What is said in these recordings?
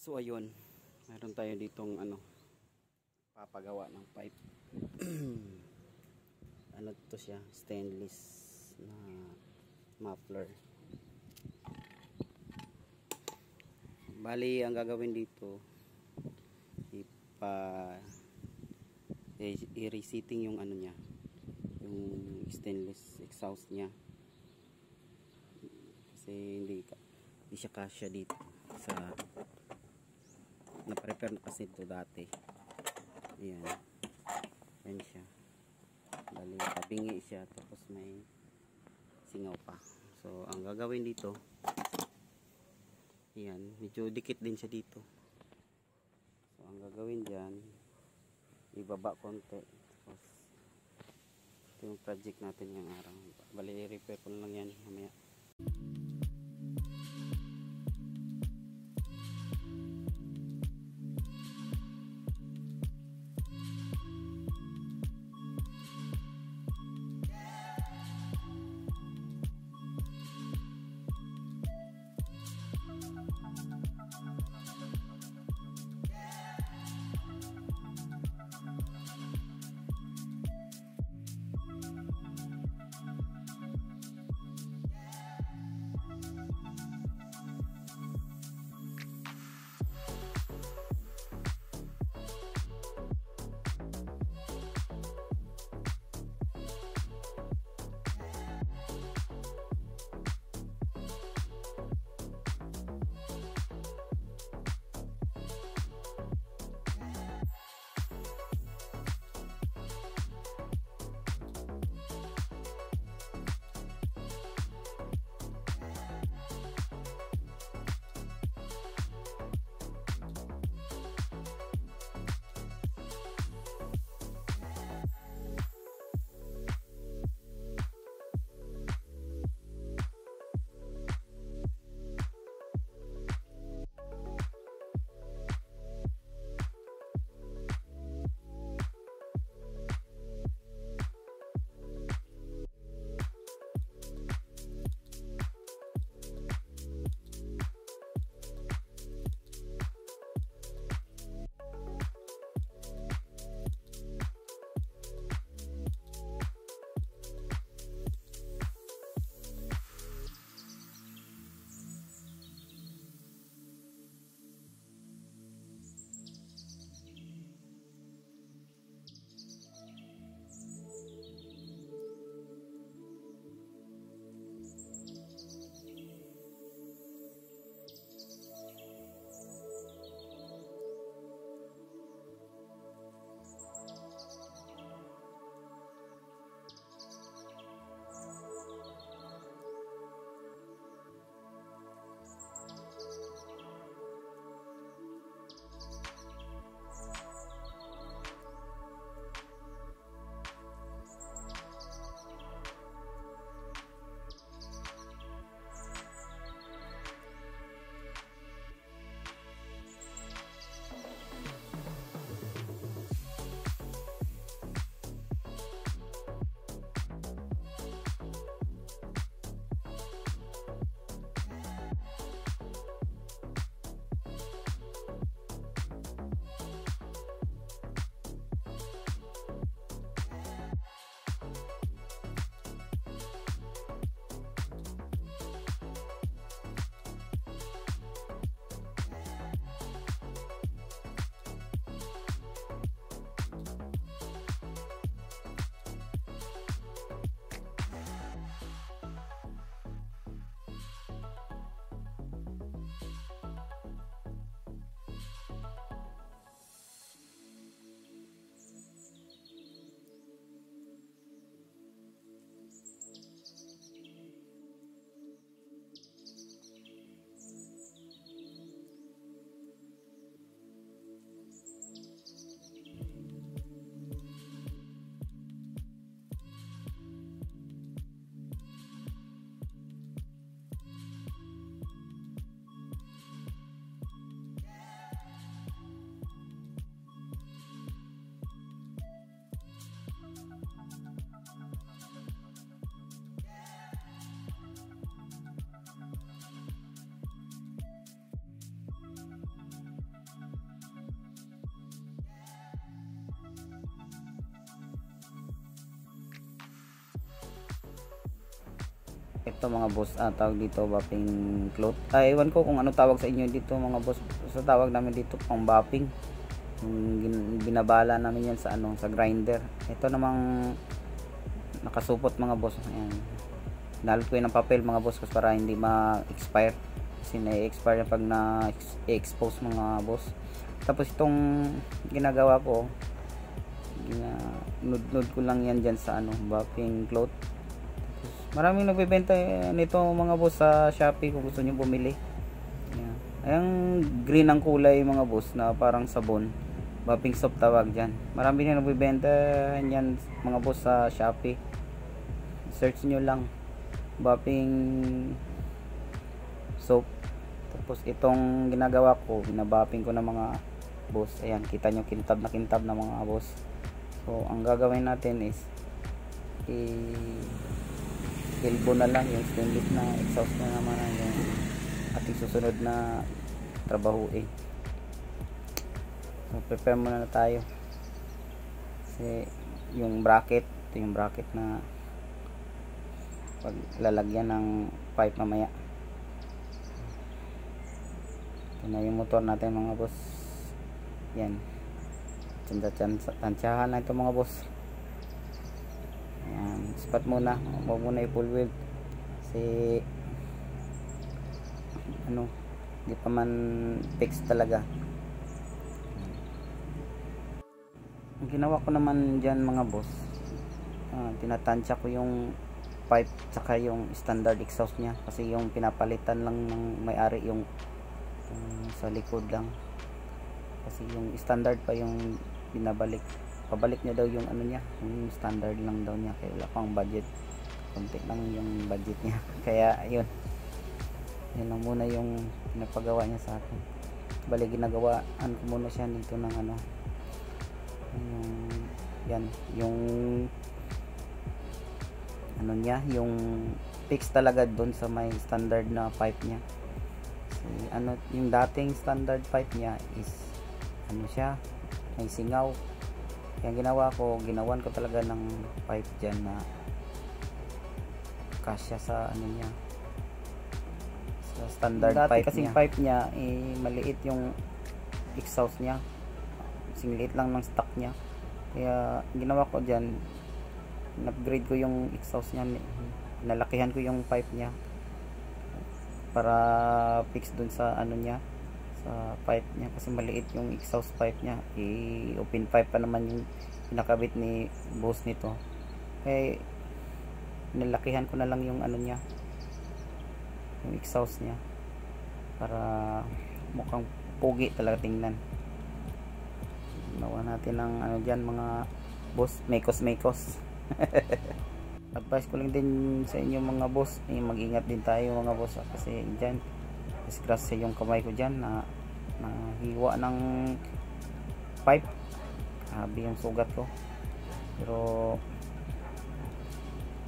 So ayun, meron tayo ditong papagawa ng pipe. Ano to siya, stainless na muffler. Bali ang gagawin dito, i-reseating yung niya, yung stainless exhaust niya, kasi hindi siya kasya dito sa na-prepare na kasi ito dati. Ayan siya, bali tabingi siya, tapos may singaw pa. So ang gagawin dito, ayan, medyo dikit din siya dito. So ang gagawin dyan, ibaba konti. Tapos ito yung project natin ngayong araw. Bali i-repair ko lang yan mamaya. Ito mga boss, tawag dito bapping cloth. Ewan ko kung ano tawag sa inyo dito mga boss. Sa tawag namin dito pang bapping. Binabala namin yan sa sa grinder. Ito namang nakasupot mga boss. Ayan. Nalot ko yun ng papel mga boss para hindi ma-expire. Kasi na-expire pag na-expose mga boss. Tapos itong ginagawa ko, nud ko lang yan dyan sa bapping cloth. Maraming nagbebenta nito mga boss sa Shopee kung gusto niyo bumili. Ayan. Ayang green ang kulay mga boss na parang sabon. Bapping soap tawag dyan. Marami na nagbebenta yan mga boss sa Shopee. Search nyo lang. Bapping soap. Tapos itong ginagawa ko, binabapping ko ng mga boss. Ayan, kita nyo kintab na mga boss. So, ang gagawin natin is elbow na lang yung stainless na exhaust na naman yung ating susunod na trabahuin. So prepare muna na tayo kasi yung bracket, ito yung bracket na paglalagyan ng pipe mamaya. Ito na yung motor natin mga boss. Yan, tansyahan na ito mga boss. Ayan, spot muna, huwag muna i-full weld kasi hindi pa man fix talaga. Ang ginawa ko naman dyan mga boss, tinatansya ko yung pipe tsaka yung standard exhaust nya kasi yung pinapalitan lang ng may-ari yung sa likod lang, kasi yung standard pa yung pabalik niya daw yung niya, yung standard lang daw niya, kaya wala pang budget, konti lang yung budget niya kaya yun lang muna yung pinapagawa niya sa akin. Bali ginagawaan ko muna siya dito ng yung niya, yung fix talaga doon sa may standard na pipe niya. Kasi yung dating standard pipe niya is siya, may singaw. Kaya ginawan ko talaga ng pipe dyan na kasya sa niya, sa standard pipe kasing niya. Pipe niya maliit yung exhaust niya, singliit lang ng stock niya. Kaya ginawa ko dyan, upgrade ko yung exhaust niya, nalakihan ko yung pipe niya para fix dun sa niya, sa pipe niya, kasi maliit yung exhaust pipe niya. Open pipe pa naman yung pinakabit ni boss nito, kaya nalakihan ko na lang yung niya, yung exhaust niya, para mukhang pogi talaga tingnan. Ginawa natin ng dyan mga boss, mekos advice ko lang din sa inyo mga boss, mag-ingat din tayo mga boss, kasi dyan disgrasya yung kamay ko dyan na hiwa ng pipe, habi yung sugat ko, pero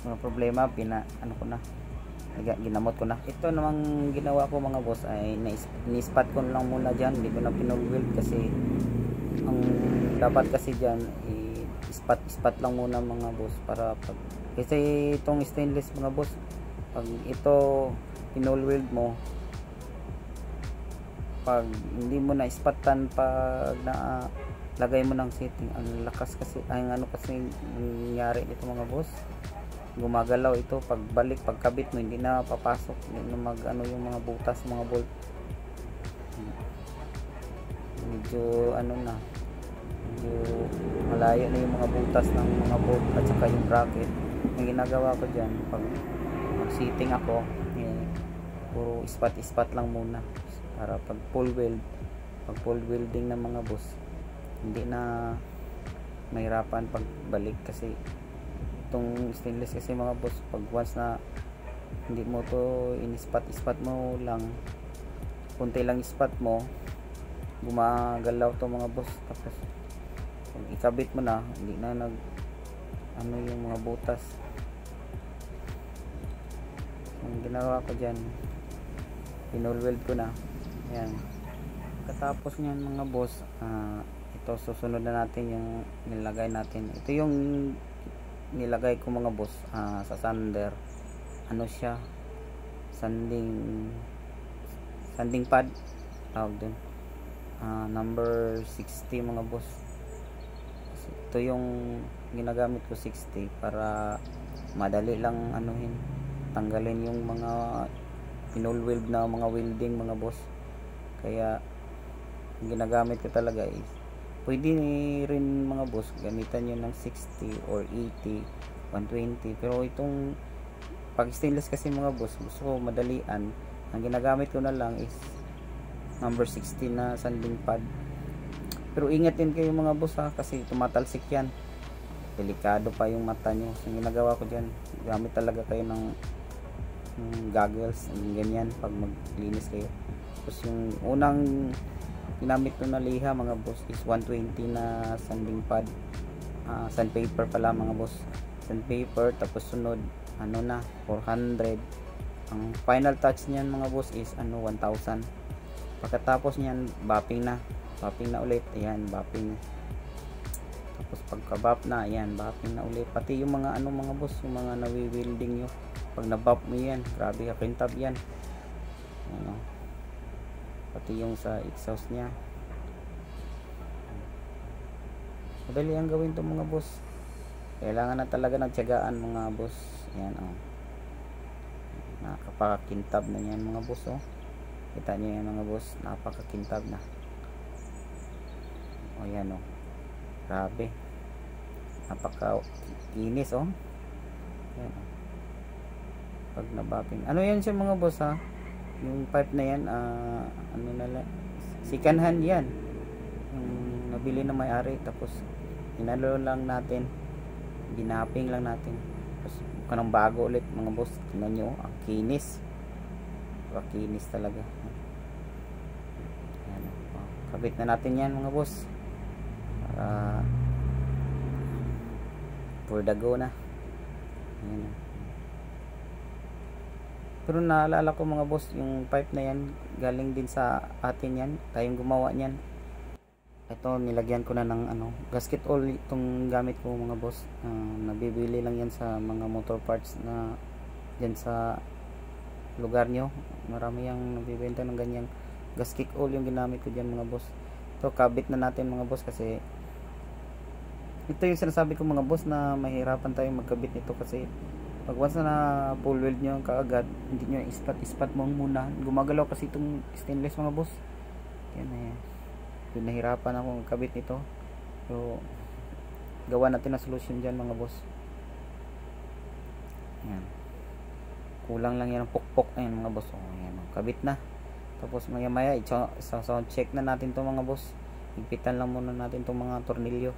mga problema ginamot ko na. Ito namang ginawa ko mga boss ay ni-spot ko lang muna dyan, hindi ko na pinag-weld kasi ang dapat kasi dyan spot lang muna mga boss, para kasi itong stainless mga boss, pag ito pinol-weld mo, pag hindi mo na spotan, pag lagay mo ng setting, ang lakas kasi kasi nangyari dito mga boss, gumagalaw ito pagbalik, pagkabit mo hindi na papasok, hindi na yung mga butas, mga bolt, medyo medyo malayo na yung mga butas ng mga bolt at saka yung bracket. Ang ginagawa ko dyan, pag mag-setting ako, puro spot lang muna, para pag full welding ng mga boss, hindi na mahirapan pagbalik. Kasi itong stainless kasi mga boss, pag once na hindi mo to in-spot mo lang, kunti lang spot mo, gumagalaw to mga boss. Tapos pag ikabit mo na, hindi na yung mga butas. Ang ginawa ko dyan, pinol-weld ko na. Ayan. Katapos nyan mga boss, ito susunod na natin yung nilagay natin. Ito yung nilagay ko mga boss, sa sander. ano siya, sanding pad tawag dun. Number 60 mga boss. Ito yung ginagamit ko, 60, para madali lang anuhin, tanggalin yung mga pinol-weld na mga welding mga boss. Kaya ang ginagamit ko talaga is, pwede rin mga boss gamitan nyo ng 60 or 80, 120, pero itong pag stainless kasi mga boss, gusto ko madalian, ang ginagamit ko na lang is number 60 na sanding pad. Pero ingat din kayo mga boss ha, kasi tumatalsik yan, delikado pa yung mata nyo. So, ang ginagawa ko dyan, gamit talaga kayo ng goggles, ganyan, pag maglinis kayo. Tapos yung unang ginamit ko na liha mga boss is 120 na sanding pad, sandpaper pala mga boss, sandpaper. Tapos sunod ano na 400. Ang final touch niyan mga boss is 1,000. Pagkatapos niyan buffing na ulit, ayan, buffing. Tapos pagka-buff na, ayan, buffing na ulit. Pati yung mga mga boss, yung mga nawi-welding nyo, pag na-buff mo yan, grabe kakintab yan. Pati yung sa exhaust nya, madali ang gawin to mga boss. Kailangan na talaga ng tiyagaan mga boss. Ayan, nakakakintab na yan mga boss. Kita nyo yan mga boss, napakakintab na. Ayan, grabe, napaka-inis. Ayan, pag nabuffing, ano yan siya mga boss ha, yung pipe na yan, ano na lang, second hand yan, yung nabili na may-ari. Tapos inalo lang natin, ginapping lang natin, tapos kanang bago ulit mga boss. Tingnan nyo, ang kinis, kinis talaga. Ayan, kabit na natin yan mga boss, para for the go na. Ayan. Pero naalala ko mga boss, yung pipe na yan galing din sa atin yan, tayong gumawa niyan. Ito, nilagyan ko na ng gasket oil, itong gamit ko mga boss. Nabibili lang yan sa mga motor parts na dyan sa lugar nyo. Marami yung nabibenta ng ganyang gasket oil, yung ginamit ko dyan mga boss. Ito, kabit na natin mga boss, kasi ito yung sinasabi ko mga boss, na mahirapan tayong magkabit nito. Kasi pag once na full weld nyo kaagad, hindi nyo ispat mo muna, gumagalaw kasi itong stainless mga boss. Yan yung nahirapan ako magkabit nito. So gawa natin ang solution dyan mga boss. Yan, kulang lang yan ang pukpok. Ayan mga boss, ayan, kabit na. Tapos maya maya sound check na natin to mga boss. Higpitan lang muna natin itong mga tornilyo.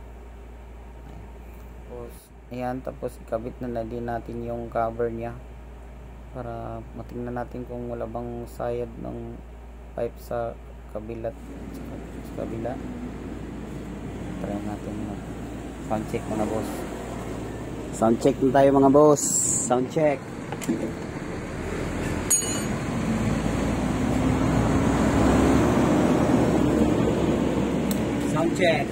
Ayan, tapos ikabit na din natin yung cover nya, para matingnan natin kung wala bang sayad ng pipe sa kabila. Try natin sound check mga boss. Sound check na tayo mga boss. Sound check. Sound check.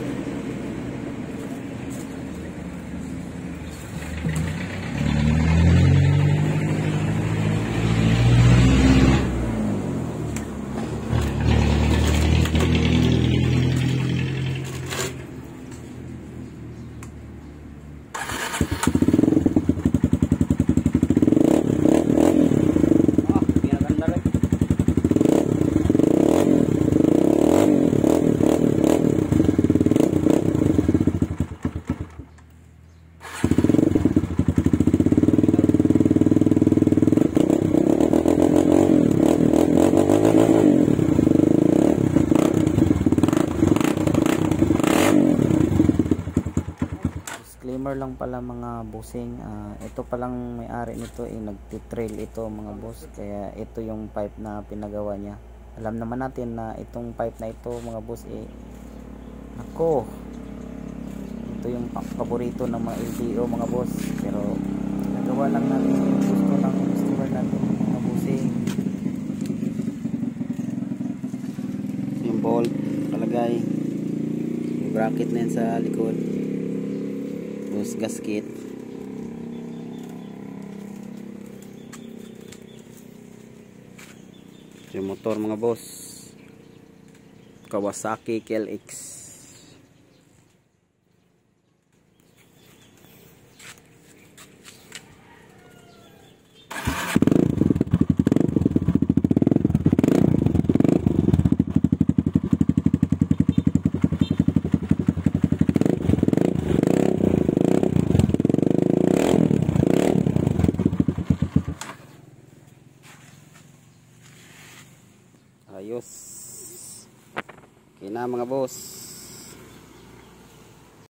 Disclaimer lang pala mga bossing, ito palang may-ari nito nagtitrail ito mga boss, kaya ito yung pipe na pinagawa niya. Alam naman natin na itong pipe na ito mga boss, nako, ito yung paborito ng mga LTO mga boss, pero nagawa lang natin yung gusto ng customer natin mga bossing. Yung bolt palagay, yung bracket na yan sa likod, gasket. yung motor mga boss, Kawasaki KLX. Ayos. Okay na mga boss.